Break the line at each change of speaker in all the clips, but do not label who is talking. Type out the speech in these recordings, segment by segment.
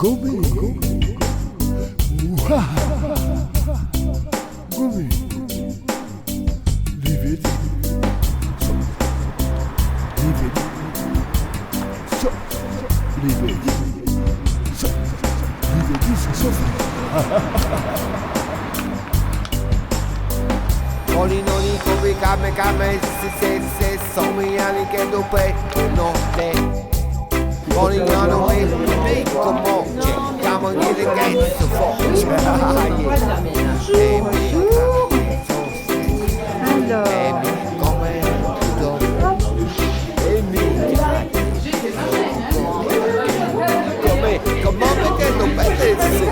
Gobe, Ouah. Gobe, leave it, so, leave it, so, leave it, so, leave it, so.
Noli noli come kame se somi ani che dope no te Noli nano e mi como che chiamo in the gates of fortune Comment mettendo pezzi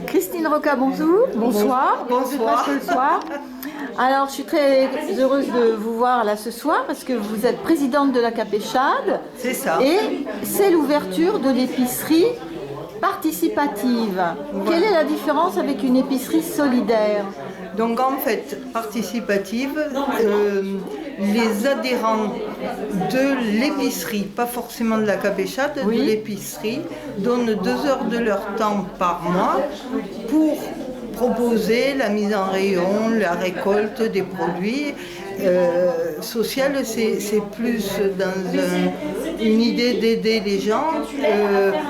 Christine Roca, bonjour. Bonsoir.
Bonsoir.
Ce soir. Alors, je suis très heureuse de vous voir là ce soir parce que vous êtes présidente de la Capéchade.
C'est ça.
Et c'est l'ouverture de l'épicerie participative.
Voilà.
Quelle est la différence avec une épicerie solidaire?
Donc en fait, participative, les adhérents de l'épicerie, pas forcément de la Capéchade,
Oui.
de l'épicerie, donnent 2 heures de leur temps par mois pour proposer la mise en rayon, la récolte des produits. Social, c'est plus dans une idée d'aider les gens.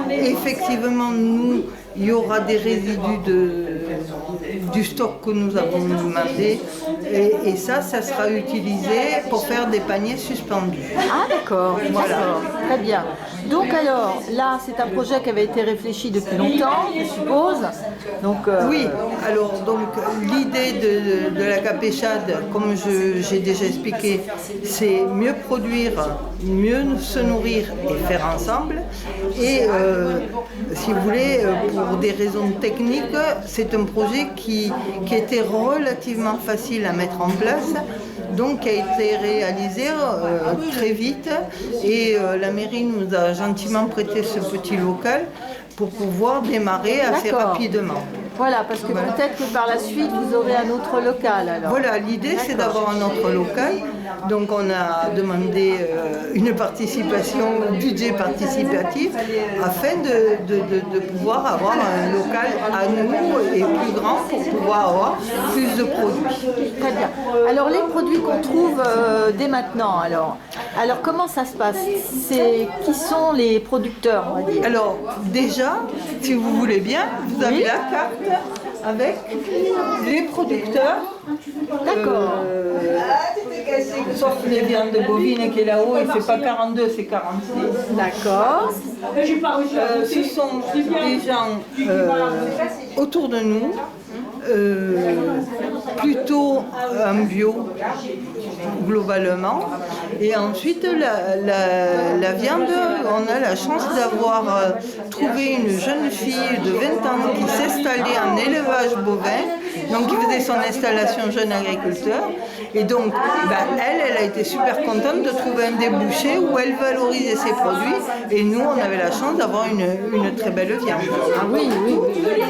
Effectivement, nous, il y aura des résidus du stock que nous avons demandé et ça sera utilisé pour faire des paniers suspendus.
Ah d'accord,
Voilà.
d'accord, très bien. Donc alors, là, c'est un projet qui avait été réfléchi depuis longtemps, je suppose. Donc,
Oui, alors donc l'idée de la Capéchade, comme j'ai déjà expliqué, c'est mieux produire, mieux se nourrir et faire ensemble. Et si vous voulez, pour des raisons techniques, c'est un projet qui était relativement facile à mettre en place, donc qui a été réalisé très vite et la mairie nous a gentiment prêté ce petit local pour pouvoir démarrer assez
D'accord.
rapidement.
voilà, parce que peut-être que par la suite, vous aurez un autre local alors.
Voilà, l'idée c'est d'avoir un autre local. Donc on a demandé une participation, un budget participatif, afin de pouvoir avoir un local à nous et plus grand pour pouvoir avoir plus de produits.
Très bien. Alors les produits qu'on trouve dès maintenant, alors comment ça se passe? Qui sont les producteurs, on va dire?
Alors déjà, si vous voulez bien, vous avez
Oui.
la carte avec les producteurs.
D'accord.
Sauf les viandes bovines qui est là-haut, et c'est pas 42, c'est 46.
D'accord.
Ce sont des gens autour de nous, plutôt en bio globalement. Et ensuite la viande, on a la chance d'avoir trouvé une jeune fille de 20 ans qui s'installait en élevage bovin, donc qui faisait son installation jeune agriculteur. Et donc elle a été super contente de trouver un débouché où elle valorisait ses produits, et nous on avait la chance d'avoir une très belle viande.
Ah oui, oui, oui.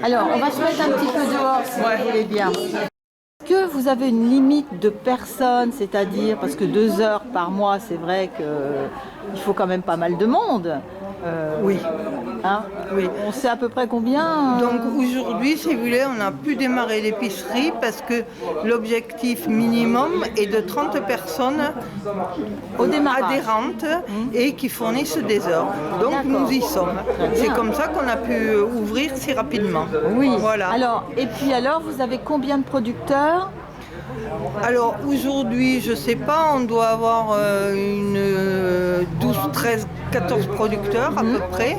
Alors, on va se mettre un petit peu dehors si vous voulez bien. Est-ce que vous avez une limite de personnes, c'est-à-dire, parce que 2 heures par mois, c'est vrai qu'il faut quand même pas mal de monde.
Oui.
Hein,
Oui.
on sait à peu près combien
Donc aujourd'hui, si vous voulez, on a pu démarrer l'épicerie parce que l'objectif minimum est de 30 personnes
Au démarrage.
adhérentes et qui fournissent des heures. Donc
D'accord.
nous y sommes.
Très
C'est
bien.
comme ça qu'on a pu ouvrir si rapidement.
Oui.
Voilà.
Alors, et puis alors, vous avez combien de producteurs?
Alors aujourd'hui, je sais pas, on doit avoir une 12, 13, 14 producteurs à peu près.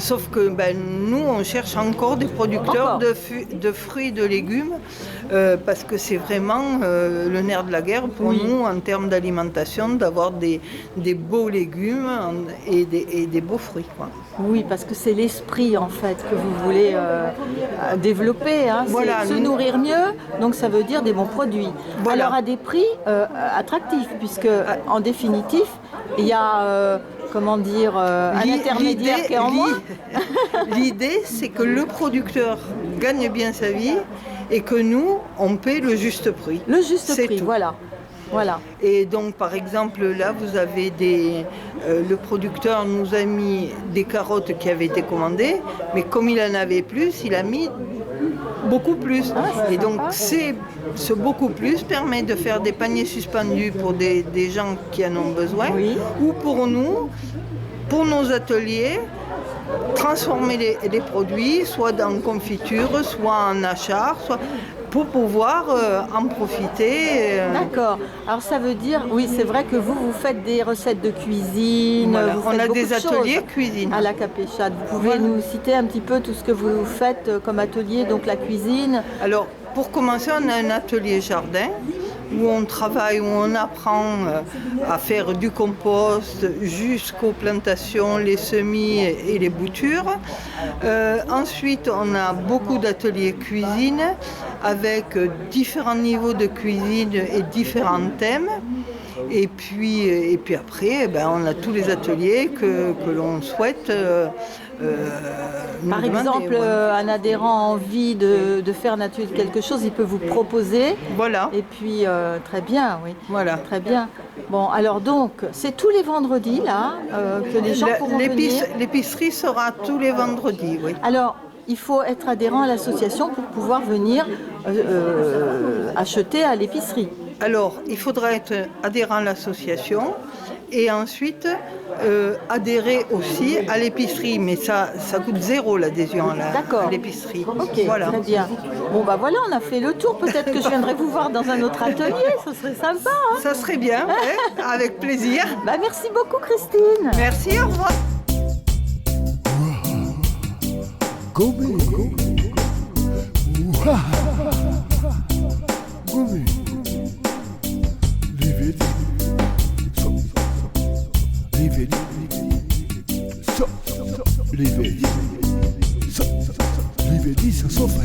Sauf que nous, on cherche encore des producteurs
Encore.
de fruits et de légumes parce que c'est vraiment le nerf de la guerre pour nous en termes d'alimentation, d'avoir des beaux légumes et des beaux fruits, quoi.
Oui, parce que c'est l'esprit en fait que vous voulez développer. Hein.
Voilà,
C'est se
nous-
nourrir mieux, donc ça veut dire des bons produits.
Voilà.
Alors à des prix attractifs, puisque en définitif, il y a comment dire, un intermédiaire qui est en moi.
L'idée, c'est que le producteur gagne bien sa vie et que nous, on paie le juste prix.
Le juste
C'est
prix,
tout.
voilà. Voilà.
Et donc, par exemple, là, vous avez le producteur nous a mis des carottes qui avaient été commandées, mais comme il en avait plus, il a mis beaucoup plus. Et donc, ce beaucoup plus permet de faire des paniers suspendus pour des gens qui en ont besoin,
Oui.
ou pour nous, pour nos ateliers, transformer les produits, soit en confiture, soit en achat, soit pour pouvoir en profiter.
D'accord. Alors ça veut dire, oui, c'est vrai que vous faites des recettes de cuisine.
Voilà.
Vous
On
faites
a
beaucoup
des
de
ateliers
choses
cuisine.
à la Capéchade. Vous pouvez nous citer un petit peu tout ce que vous faites comme atelier, donc la cuisine.
Alors, pour commencer, on a un atelier jardin où on travaille, où on apprend à faire du compost jusqu'aux plantations, les semis et les boutures. Ensuite, on a beaucoup d'ateliers cuisine avec différents niveaux de cuisine et différents thèmes. Et puis après, on a tous les ateliers que l'on souhaite.
Par exemple, un adhérent a envie de faire un atelier de quelque chose, il peut vous proposer.
Voilà.
Et puis, très bien, oui.
Voilà.
Très bien. Bon, alors donc, c'est tous les vendredis, là, que les gens pourront venir.
L'épicerie sera tous les vendredis, oui.
Alors, il faut être adhérent à l'association pour pouvoir venir acheter à l'épicerie.
Alors, il faudra être adhérent à l'association et ensuite adhérer aussi à l'épicerie. Mais ça coûte 0 l'adhésion à l'épicerie.
Ok,
voilà.
très bien. Bon, bah voilà, on a fait le tour. Peut-être que je viendrai vous voir dans un autre atelier. Ce serait sympa. Hein.
Ça serait bien, ouais, avec plaisir.
Bah, merci beaucoup, Christine.
Merci, au revoir.
Gomé. Ouah. Gomé. Livedi. So. Livedi. So. Livedi. So. Livedi, ça s'offre.